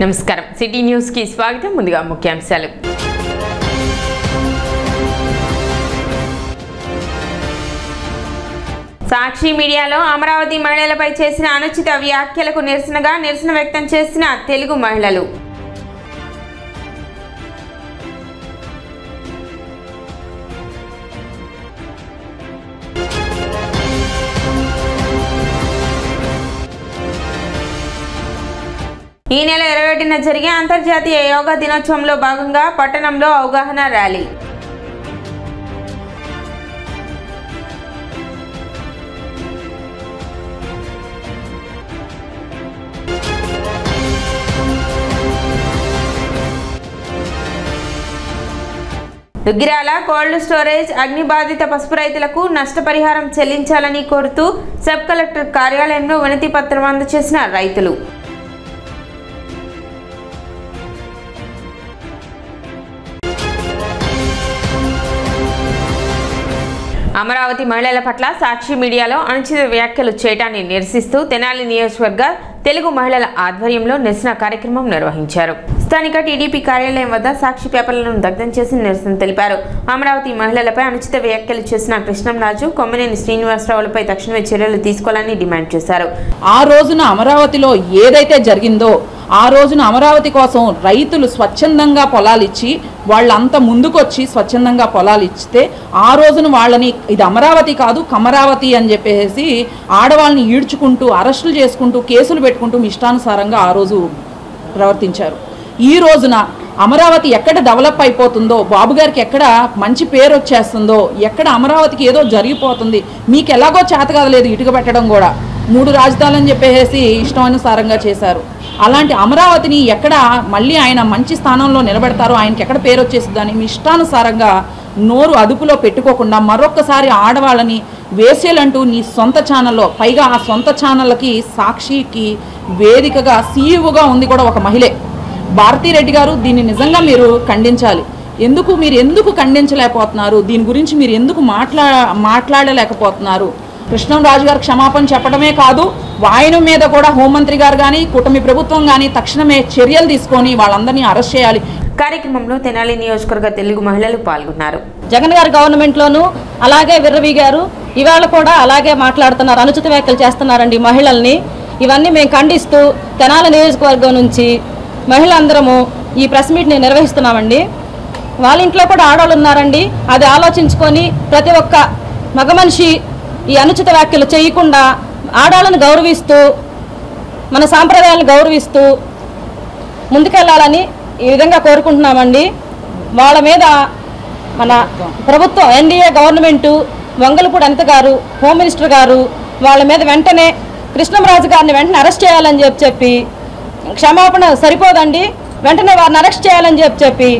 నమస్కారం city news కి స్వాగతం ముందుగా ముఖ్యాంశాలు సాక్షి మీడియాలో అమరావతి మహిళలపై చేసిన అనుచిత వ్యాఖ్యలకు నిరసన వ్యక్తం చేసిన తెలుగు మహిళలు ఈ నెల 21న జరిగే అంతర్జాతీయ యోగా దినోత్సవంలో భాగంగా పట్టణంలో అవగాహన ర్యాలీ దుగ్గిరాల కోల్డ్ స్టోరేజ్ అగ్నిబాధిత పసుపు రైతులకు నష్టపరిహారం చెల్లించాలని కోరుతూ సబ్ కలెక్టర్ కార్యాలయంలో వినతి పత్రం అందజేసిన రైతులు అమరావతి మహిళల పట్ల సాక్షి మీడియాలో అనుచిత వ్యాఖ్యలు చేయడాన్ని నిరసిస్తూ తెనాలి నియోజకవర్గ తెలుగు మహిళల ఆధ్వర్యంలో నిరసన కార్యక్రమం నిర్వహించారు. స్థానిక టీడీపీ కార్యాలయం వద్ద సాక్షి పేపర్లను దగ్ధం చేసి నిరసన తెలిపారు. అమరావతి మహిళలపై అనుచిత వ్యాఖ్యలు చేసిన కృష్ణంరాజు, కొమ్మినేని శ్రీనివాసరావులపై తక్షణమే చర్యలు తీసుకోవాలని డిమాండ్ చేశారు. ఆ రోజున అమరావతిలో ఏదైతే జరిగిందో ఆ రోజున అమరావతి కోసం రైతులు స్వచ్ఛందంగా పొలాలు ఇచ్చి వాళ్ళంతా ముందుకొచ్చి స్వచ్ఛందంగా పొలాలు ఇచ్చితే ఆ రోజున వాళ్ళని ఇది అమరావతి కాదు కమరావతి అని చెప్పేసి ఆడవాళ్ళని ఈడ్చుకుంటూ అరెస్టులు చేసుకుంటూ కేసులు పెట్టుకుంటూ ఇష్టానుసారంగా ఆ రోజు ప్రవర్తించారు. ఈ రోజున అమరావతి ఎక్కడ డెవలప్ అయిపోతుందో, బాబు గారికి ఎక్కడ మంచి పేరు వచ్చేస్తుందో, ఎక్కడ అమరావతికి ఏదో జరిగిపోతుంది, మీకు ఎలాగో చేత కాదలేదు ఇటుక పెట్టడం కూడా 3 రాజధానులని చెప్పేసి ఇష్టానుసారంగా చేశారు. అలాంటి అమరావతిని ఎక్కడ మళ్ళీ ఆయన మంచి స్థానంలో నిలబెడతారో, ఆయనకి ఎక్కడ పేరు వచ్చేస్తుందని మీ ఇష్టానుసారంగా నోరు అదుపులో పెట్టుకోకుండా మరొక్కసారి ఆడవాళ్ళని వేసేయాలంటూ నీ సొంత ఛానల్లో, పైగా ఆ సొంత ఛానళ్ళకి సాక్షికి వేదికగా సీఈఓగా ఉంది కూడా ఒక మహిళే భారతీరెడ్డి గారు. దీన్ని నిజంగా మీరు ఖండించాలి. మీరు ఎందుకు ఖండించలేకపోతున్నారు? దీని గురించి మీరు ఎందుకు మాట్లాడలేకపోతున్నారు? కృష్ణంరాజు గారు క్షమాపణ చెప్పడమే కాదు, ఆయన మీద కూడా హోంమంత్రి గారు కానీ కూటమి ప్రభుత్వం కానీ తక్షణమే చర్యలు తీసుకొని వాళ్ళందరినీ అరెస్ట్ చేయాలి. కార్యక్రమంలో తెనాలి నియోజకవర్గ తెలుగు మహిళలు పాల్గొన్నారు. జగన్ గారి గవర్నమెంట్లోనూ అలాగే విర్రవీ గారు ఇవాళ కూడా అలాగే మాట్లాడుతున్నారు, అనుచిత వ్యాఖ్యలు చేస్తున్నారండి మహిళల్ని. ఇవన్నీ మేము ఖండిస్తూ తెనాలి నియోజకవర్గం నుంచి మహిళలందరము ఈ ప్రెస్ మీట్ని నిర్వహిస్తున్నామండి. వాళ్ళ ఇంట్లో కూడా ఆడవాళ్ళు ఉన్నారండి. అది ఆలోచించుకొని ప్రతి ఒక్క మగ మనిషి ఈ అనుచిత వ్యాఖ్యలు చేయకుండా ఆడవాళ్ళని గౌరవిస్తూ మన సాంప్రదాయాలను గౌరవిస్తూ ముందుకెళ్ళాలని ఈ విధంగా కోరుకుంటున్నామండి. వాళ్ళ మీద మన ప్రభుత్వం ఎన్డీఏ గవర్నమెంటు వంగలపూడి అనిత గారు హోమ్ మినిస్టర్ గారు వాళ్ళ మీద వెంటనే కృష్ణంరాజు గారిని వెంటనే అరెస్ట్ చేయాలని చెప్పి క్షమాపణ సరిపోదండి, వెంటనే వారిని అరెస్ట్ చేయాలని చెప్పి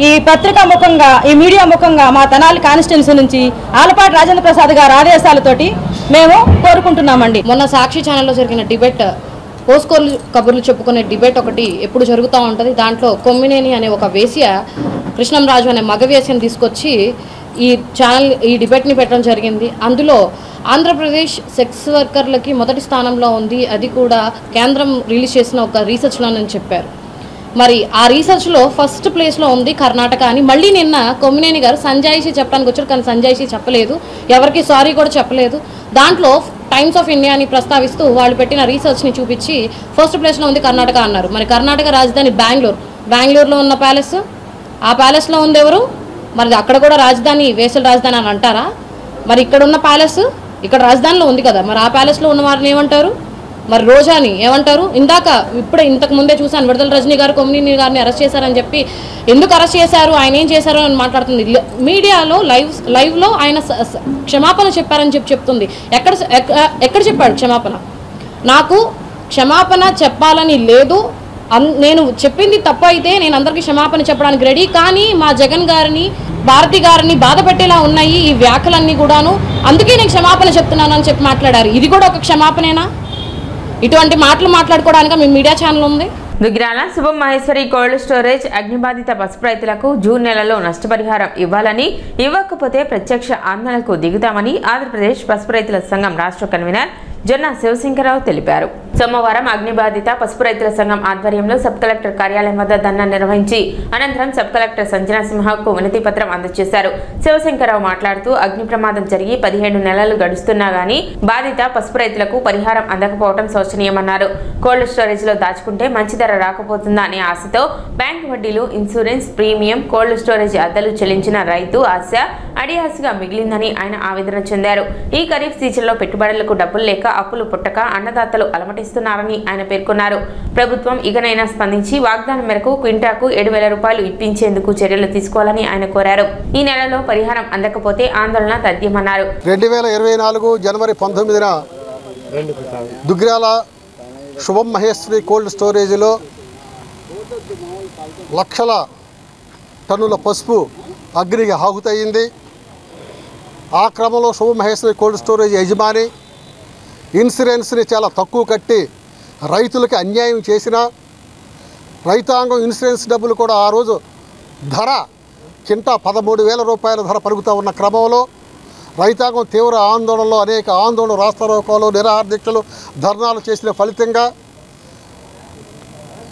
ఈ పత్రికా ముఖంగా ఈ మీడియా ముఖంగా మా తెనాలి కాన్స్టిట్యున్సీ నుంచి ఆలపాటి రాజేంద్ర ప్రసాద్ గారి ఆదేశాలతోటి మేము కోరుకుంటున్నామండి. మొన్న సాక్షి ఛానల్లో జరిగిన డిబేట్, పోస్కోర్లు కబుర్లు చెప్పుకునే డిబేట్ ఒకటి ఎప్పుడు జరుగుతూ ఉంటుంది. దాంట్లో కొమ్మినేని అనే ఒక వేశ్య కృష్ణంరాజు అనే మగ వేశ్యను తీసుకొచ్చి ఈ డిబేట్ని పెట్టడం జరిగింది. అందులో ఆంధ్రప్రదేశ్ సెక్స్ వర్కర్లకి మొదటి స్థానంలో ఉంది, అది కూడా కేంద్రం రిలీజ్ చేసిన ఒక రీసెర్చ్లోనని చెప్పారు. మరి ఆ రీసెర్చ్లో ఫస్ట్ ప్లేస్లో ఉంది కర్ణాటక అని మళ్ళీ నిన్న కొమ్మినేని గారు సంజాయిషి చెప్పడానికి వచ్చారు, కానీ సంజాయిషి చెప్పలేదు, ఎవరికి సారీ కూడా చెప్పలేదు. దాంట్లో టైమ్స్ ఆఫ్ ఇండియాని ప్రస్తావిస్తూ వాళ్ళు పెట్టిన రీసెర్చ్ని చూపించి ఫస్ట్ ప్లేస్లో ఉంది కర్ణాటక అన్నారు. మరి కర్ణాటక రాజధాని బెంగళూరులో ఉన్న ప్యాలెస్, ఆ ప్యాలెస్లో ఉంది ఎవరు? మరి అక్కడ కూడా రాజధాని వేసల రాజధాని అని అంటారా? మరి ఇక్కడ ఉన్న ప్యాలెస్ ఇక్కడ రాజధానిలో ఉంది కదా, మరి ఆ ప్యాలెస్లో ఉన్న వారిని ఏమంటారు? మరి రోజాని ఏమంటారు? ఇంతకు ముందే చూశాను, విడుదల రజనీ గారు కొమ్మినేని గారిని అరెస్ట్ చేశారని చెప్పి, ఎందుకు అరెస్ట్ చేశారు, ఆయన ఏం చేశారు అని మాట్లాడుతుంది. మీడియాలో లైవ్లో ఆయన క్షమాపణ చెప్పారని చెప్తుంది. ఎక్కడ చెప్పాడు క్షమాపణ? నాకు క్షమాపణ చెప్పాలని లేదు, నేను చెప్పింది తప్పు అయితే నేను అందరికీ క్షమాపణ చెప్పడానికి రెడీ, కానీ మా జగన్ గారిని భారతి గారిని బాధ పెట్టేలా ఉన్నాయి ఈ వ్యాఖ్యలన్నీ కూడాను, అందుకే నేను క్షమాపణ చెప్తున్నాను అని చెప్పి మాట్లాడారు. ఇది కూడా ఒక క్షమాపణేనా? ఇటువంటి మాటలు మాట్లాడుకోవడానికి మీ మీడియా ఛానల్ ఉంది. దుగ్గిరాల శుభం మహేశ్వరి కోల్డ్ స్టోరేజ్ అగ్నిబాధిత పసుపు రైతులకు జూన్ నెలలో నష్టపరిహారం ఇవ్వాలని, ఇవ్వకపోతే ప్రత్యక్ష ఆందోళనకు దిగుతామని ఆంధ్రప్రదేశ్ పసుపు రైతుల సంఘం రాష్ట్ర కన్వీనర్ జొన్న శివశంకరరావు తెలిపారు. సోమవారం అగ్నిబాధిత పసుపు రైతుల సంఘం ఆధ్వర్యంలో సబ్ కలెక్టర్ కార్యాలయం వద్ద ధర్నా నిర్వహించి అనంతరం సబ్ కలెక్టర్ సంజనా సింహకు వినతి పత్రం అందజేశారు. శివశంకరరావు మాట్లాడుతూ అగ్ని ప్రమాదం జరిగి 17 నెలలు గడుస్తున్నా గానీ బాధిత పసుపు రైతులకు పరిహారం అందకపోవడం శోచనీయమన్నారు. కోల్డ్ స్టోరేజ్ లో దాచుకుంటే మంచి ధర రాకపోతుందా అనే ఆశతో బ్యాంక్ వడ్డీలు, ఇన్సూరెన్స్ ప్రీమియం, కోల్డ్ స్టోరేజ్ అద్దెలు చెల్లించిన రైతు ఆశ అడియాసగా మిగిలిందని ఆయన ఆవేదన చెందారు. ఈ ఖరీఫ్ సీజన్లో పెట్టుబడులకు డబ్బులు లేక అప్పులు పుట్టక అన్నదాతలు అలమటిస్తున్నారని ఆయన పేర్కొన్నారు. ప్రభుత్వం ఇకనైనా స్పందించి వాగ్దానం మేరకు క్వింటాకు 7,000 రూపాయలు ఇప్పించేందుకు చర్యలు తీసుకోవాలని ఆయన కోరారు. ఈ నెలలో పరిహారం అందకపోతే ఆందోళన తథ్యమన్నారు. 2024 జనవరి 19న దుగ్గ్యాల శుభం మహేశ్వరి కోల్డ్ స్టోరేజ్లో లక్షల టన్నుల పసుపు అగ్నికి ఆహుతయింది. ఆ క్రమంలో శుభం మహేశ్వరి కోల్డ్ స్టోరేజ్ యజమాని ఇన్సూరెన్స్ని చాలా తక్కువ కట్టి రైతులకి అన్యాయం చేసిన రైతాంగం ఇన్సూరెన్స్ డబ్బులు కూడా ఆ రోజు ధర కింటా 13,000 రూపాయల ధర పలుకుతూ ఉన్న క్రమంలో రైతాంగం తీవ్ర ఆందోళనలో అనేక ఆందోళన రాస్తారోకోలు, నిరాహార దీక్షలు, ధర్నాలు చేసిన ఫలితంగా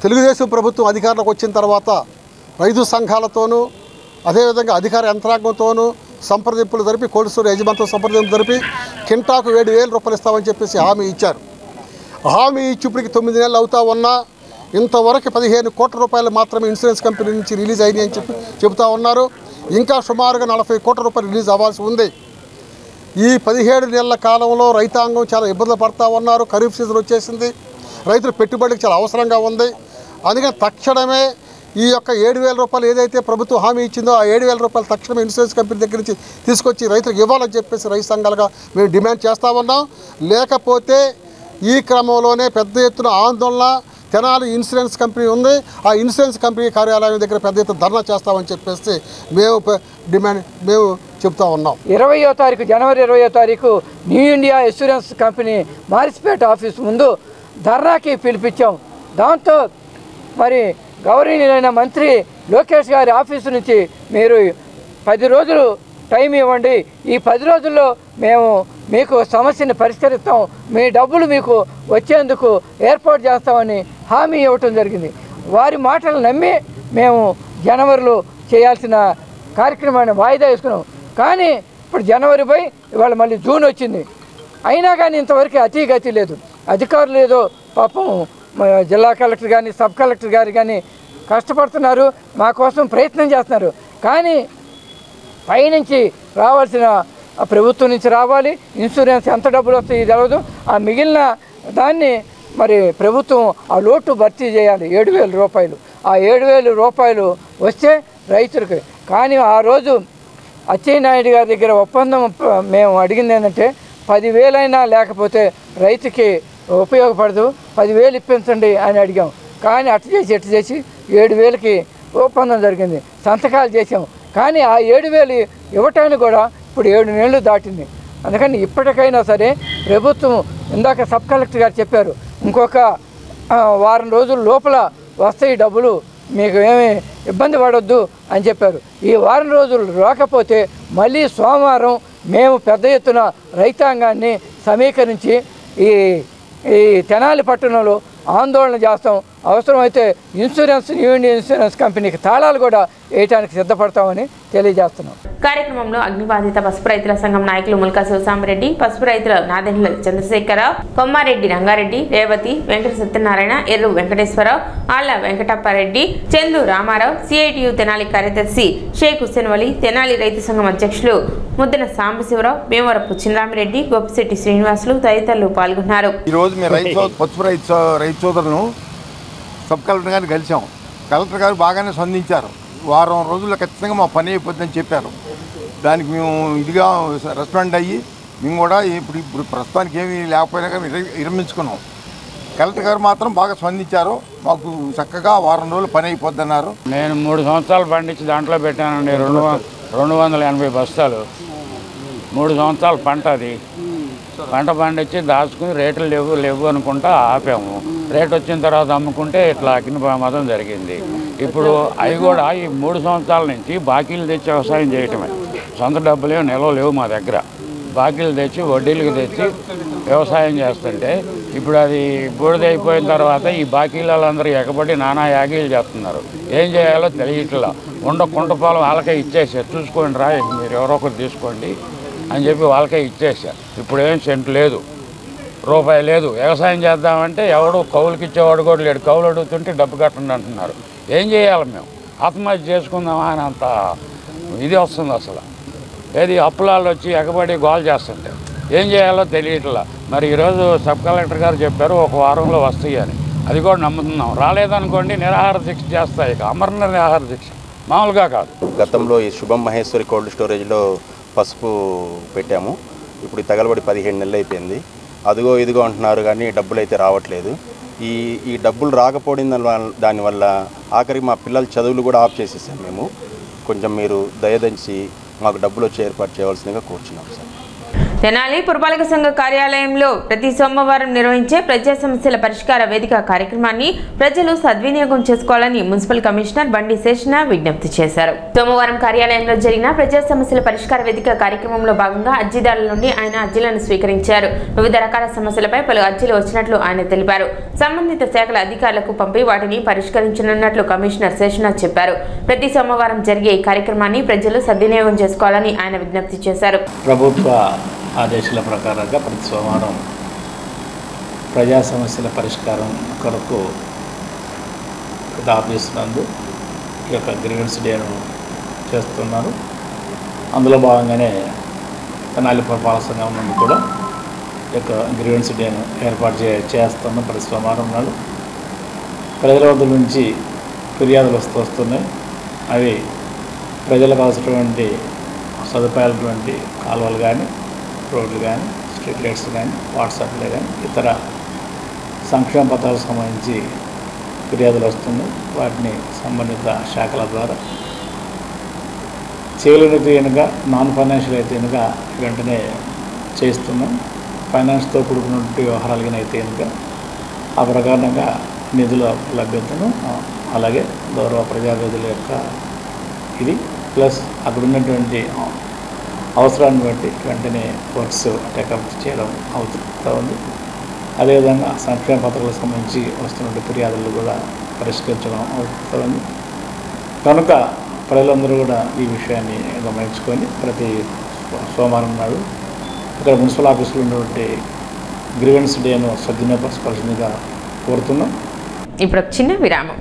తెలుగుదేశం ప్రభుత్వం అధికారంలోకి వచ్చిన తర్వాత రైతు సంఘాలతోనూ అదేవిధంగా అధికార యంత్రాంగంతోనూ సంప్రదింపులు జరిపి కోల్డ్ స్టోరేజ్ యజమానితో సంప్రదింపులు జరిపి కింటాకు 7,000 రూపాయలు ఇస్తామని చెప్పేసి హామీ ఇచ్చారు. హామీ ఇచ్చి ఇప్పటికి 9 నెలలు అవుతా ఉన్నా ఇంతవరకు 15 కోట్ల రూపాయలు మాత్రమే ఇన్సూరెన్స్ కంపెనీ నుంచి రిలీజ్ అయినాయి అని చెబుతూ ఉన్నారు. ఇంకా సుమారుగా 40 కోట్ల రూపాయలు రిలీజ్ అవ్వాల్సి ఉంది. ఈ 17 నెలల కాలంలో రైతాంగం చాలా ఇబ్బందులు పడుతూ ఉన్నారు. ఖరీఫ్ సీజన్ వచ్చేసింది. రైతుల పెట్టుబడికి చాలా అవసరంగా ఉంది. అందుకని తక్షణమే ఈ యొక్క 7,000 రూపాయలు ఏదైతే ప్రభుత్వం హామీ ఇచ్చిందో ఆ 7,000 రూపాయలు తక్షణమే ఇన్సూరెన్స్ కంపెనీ దగ్గర నుంచి తీసుకొచ్చి రైతులకు ఇవ్వాలని చెప్పేసి రైతు సంఘాలుగా మేము డిమాండ్ చేస్తూ ఉన్నాం. లేకపోతే ఈ క్రమంలోనే పెద్ద ఎత్తున ఆందోళన తెనాలి ఇన్సూరెన్స్ కంపెనీ ఉంది, ఆ ఇన్సూరెన్స్ కంపెనీ కార్యాలయం దగ్గర పెద్ద ఎత్తున ధర్నా చేస్తామని చెప్పేసి మేము చెప్తా ఉన్నాం. 20వ తారీఖు జనవరి 20వ తారీఖు new India insurance company Marispeta office ముందు ధర్నాకి పిలిపించాం. దాంతో మరి గౌరవనీయులైన మంత్రి లోకేష్ గారి ఆఫీసు నుంచి మీరు 10 రోజులు టైం ఇవ్వండి, ఈ 10 రోజుల్లో మేము మీకు సమస్యని పరిష్కరిస్తాం, మీ డబ్బులు మీకు వచ్చేందుకు ఏర్పాటు చేస్తామని హామీ ఇవ్వటం జరిగింది. వారి మాటలు నమ్మి మేము జనవరిలో చేయాల్సిన కార్యక్రమాన్ని వాయిదా వేసుకున్నాం. కానీ ఇప్పుడు జనవరి పోయి ఇవాళ మళ్ళీ జూన్ వచ్చింది. అయినా కానీ ఇంతవరకు అతిగతి లేదు. అధికారులు ఏదో పాపం జిల్లా కలెక్టర్ కానీ సబ్ కలెక్టర్ గారు కానీ కష్టపడుతున్నారు, మా కోసం ప్రయత్నం చేస్తున్నారు. కానీ పైనుంచి రావాల్సిన ప్రభుత్వం నుంచి రావాలి. ఇన్సూరెన్స్ ఎంత డబ్బులు వస్తాయి తెలియదు. ఆ మిగిలిన దాన్ని మరి ప్రభుత్వం ఆ లోటు భర్తీ చేయాలి. 7,000 రూపాయలు, ఆ 7,000 రూపాయలు వస్తే రైతులకి. కానీ ఆ రోజు అచ్చెన్నాయుడు గారి దగ్గర ఒప్పందం మేము అడిగింది ఏంటంటే 10,000 అయినా లేకపోతే రైతుకి ఉపయోగపడదు, 10,000 ఇప్పించండి అని అడిగాం. కానీ అటు చేసి 7,000కి ఒప్పందం జరిగింది, సంతకాలు చేసాం. కానీ ఆ 7,000 ఇవ్వటానికి కూడా ఇప్పుడు 7 నెలలు దాటింది. అందుకని ఇప్పటికైనా సరే ప్రభుత్వం, ఇందాక సబ్ కలెక్టర్ గారు చెప్పారు, ఇంకొక వారం రోజుల లోపల వస్తాయి డబ్బులు, మీకు ఏమీ ఇబ్బంది పడొద్దు అని చెప్పారు. ఈ వారం రోజులు రాకపోతే మళ్ళీ సోమవారం మేము పెద్ద ఎత్తున రైతాంగాన్ని సమీకరించి ఈ తెనాలి పట్టణంలో ఆందోళన చేస్తాం. అవసరమైతే న్యూ ఇండియా ఇన్సూరెన్స్ కంపెనీకి తాళాలు కూడా వేయడానికి సిద్ధపడతామని తెలియజేస్తున్నాం. కార్యక్రమంలో అగ్నిబాధిత పసుపు రైతుల సంఘం నాయకులు ముల్కా శివసామిరెడ్డి, పసుపు రైతుల నాదెండ్ల చంద్రశేఖరరావు, కొమ్మారెడ్డి రంగారెడ్డి, రేవతి, వెంకట సత్యనారాయణ, ఎర్రు వెంకటేశ్వరరావు, ఆళ్ల వెంకటప్పారెడ్డి, చందు రామారావు, సిఐటియు తెనాలి కార్యదర్శి షేక్ హుస్సేన్ వలి, తెనాలి రైతు సంఘం అధ్యక్షులు ముద్దన సాంబశివరావు, భీమవరపు చిన్నరామిరెడ్డి, గోపిశెట్టి శ్రీనివాసులు తదితరులు పాల్గొన్నారు. ఈరోజు మేము పసుపు రైతు సోదరులను సబ్ కలెక్టర్ గారిని కలిసాం. కలెక్టర్ గారు బాగానే స్పందించారు. వారం రోజుల్లో ఖచ్చితంగా మా పని అయిపోతుందని చెప్పారు. దానికి మేము ఇదిగా రెస్పాండ్ అయ్యి మేము కూడా ఇప్పుడు ప్రస్తుతానికి ఏమీ లేకపోయినా కానీ విరమించుకున్నాం. కలెక్టర్ గారు మాత్రం బాగా స్పందించారు. మాకు చక్కగా వారం రోజులు పని అయిపోద్ది అన్నారు. నేను 3 సంవత్సరాలు పండించి దాంట్లో పెట్టానండి 280 బస్తాలు. 3 సంవత్సరాల పంట అది. పంట పండించి దాచుకుని రేట్లు లేవు అనుకుంటా ఆపాము. రేట్ వచ్చిన తర్వాత అమ్ముకుంటే ఇట్లా అగ్ని ప్రమాదం జరిగింది. ఇప్పుడు అవి కూడా ఈ 3 సంవత్సరాల నుంచి బాకీలు తెచ్చి వ్యవసాయం చేయటమే. సొంత డబ్బులేమో నిల్వ లేవు మా దగ్గర. బాకీలు తెచ్చి వడ్డీలకు తెచ్చి వ్యవసాయం చేస్తుంటే ఇప్పుడు అది బూడిదైపోయిన తర్వాత ఈ బాకీలందరూ ఎగబడి నానా యాగీలు చేస్తున్నారు. ఏం చేయాలో తెలియట్లా. కుంటపాలం వాళ్ళకే ఇచ్చేసారు. చూసుకోండి రా, మీరు ఎవరో ఒకరు తీసుకోండి అని చెప్పి వాళ్ళకే ఇచ్చేసారు. ఇప్పుడు ఏం సెంటు లేదు, రూపాయి లేదు. వ్యవసాయం చేద్దామంటే ఎవడు కౌలుకి ఇచ్చేవాడు కూడా లేడు. కౌలు అడుగుతుంటే డబ్బు కట్టండి అంటున్నారు. ఏం చేయాలి? మేము ఆత్మహత్య చేసుకుందామా అని అంత ఇది వస్తుంది. అసలు ఏది అప్పులాళ్ళు వచ్చి ఎగబడి గోల్ చేస్తుంటే ఏం చేయాలో తెలియట్లా. మరి ఈరోజు సబ్ కలెక్టర్ గారు చెప్పారు ఒక వారంలో వస్తాయి అని. అది కూడా నమ్ముతున్నాం. రాలేదనుకోండి నిరాహార దీక్ష చేస్తాయి. ఇక అమరణ నిరాహార దీక్ష మామూలుగా కాదు. గతంలో ఈ శుభం మహేశ్వరి కోల్డ్ స్టోరేజ్లో పసుపు పెట్టాము. ఇప్పుడు తగలబడి 17 నెలలు అయిపోయింది. అదిగో ఇదిగో అంటున్నారు కానీ డబ్బులు అయితే రావట్లేదు. ఈ డబ్బులు రాకపోవడం దానివల్ల ఆఖరికి మా పిల్లల చదువులు కూడా ఆఫ్ చేసేసాం మేము. కొంచెం మీరు దయదంచి మాకు డబ్బులు వచ్చి ఏర్పాటు చేయవలసిందిగా కోరుచున్నాం సార్. తెనాలి పురపాలక సంఘ కార్యాలయంలో ప్రతి సోమవారం నిర్వహించే ప్రజా సమస్యల పరిష్కార వేదిక కార్యక్రమాన్ని ప్రజలు సద్వినియోగం చేసుకోవాలని మున్సిపల్ కమిషనర్ బండి శేషన విజ్ఞప్తి చేశారు. సోమవారం కార్యాలయంలో జరిగిన ప్రజా సమస్యల పరిష్కార వేదిక కార్యక్రమంలో భాగంగా అర్జీదారుల నుండి ఆయన అర్జీలను స్వీకరించారు. వివిధ రకాల సమస్యలపై పలు అర్జీలు వచ్చినట్లు ఆయన తెలిపారు. సంబంధిత శాఖల అధికారులకు పంపి వాటిని పరిష్కరించనున్నట్లు కమిషనర్ శేషన చెప్పారు. ప్రతి సోమవారం జరిగే ఈ కార్యక్రమాన్ని ప్రజలు సద్వినియోగం చేసుకోవాలని ఆయన విజ్ఞప్తి చేశారు. ప్రభుత్వ ఆదేశాల ప్రకారంగా ప్రతి సోమవారం ప్రజా సమస్యల పరిష్కారం కొరకు ఆఫీస్ నందు ఈ యొక్క గ్రీవెన్స్ డేను చేస్తున్నారు. అందులో భాగంగానే తెనాలి పురపాలక సంఘం నుండి కూడా ఈ యొక్క గ్రీవెన్స్ డేను ఏర్పాటు చేస్తున్నాం. ప్రతి సోమవారం నాడు ప్రజల వద్ద నుంచి ఫిర్యాదులు వస్తున్నాయి. అవి ప్రజలకు అవసరమైనటువంటి సదుపాయాలటువంటి కాలువలు కానీ, రోడ్లు కానీ, స్ట్రీట్ లైట్స్ కానీ, వాట్సాప్లే కానీ ఇతర సంక్షేమ పథకాలకు సంబంధించి ఫిర్యాదులు వస్తున్నాయి. వాటిని సంబంధిత శాఖల ద్వారా చేయలేనిది కనుక నాన్ ఫైనాన్షియల్ అయితే కనుక వెంటనే చేస్తున్నాం. ఫైనాన్స్తో కూడుకున్నటువంటి వ్యవహారాలు కానీ అయితే కనుక ఆ ప్రకారంగా నిధుల లభ్యతను అలాగే గౌరవ ప్రజాప్రతినిధుల యొక్క ఇది ప్లస్ అక్కడ ఉన్నటువంటి అవసరాన్ని బట్టి వెంటనే వర్క్స్ టేకప్ చేయడం అవుతూ ఉంది. అదేవిధంగా సంక్షేమ పథకాలకు సంబంధించి వస్తున్న ఫిర్యాదులు కూడా పరిష్కరించడం అవుతుంది. కనుక ప్రజలందరూ కూడా ఈ విషయాన్ని గమనించుకొని ప్రతి సోమవారం నాడు ఇక్కడ మున్సిపల్ ఆఫీసులో ఉన్నటువంటి గ్రీవెన్స్ డేను సద్వినియోగపరచుకోవాల్సిందిగా కోరుతున్నాం. ఇప్పుడు చిన్న విరామం.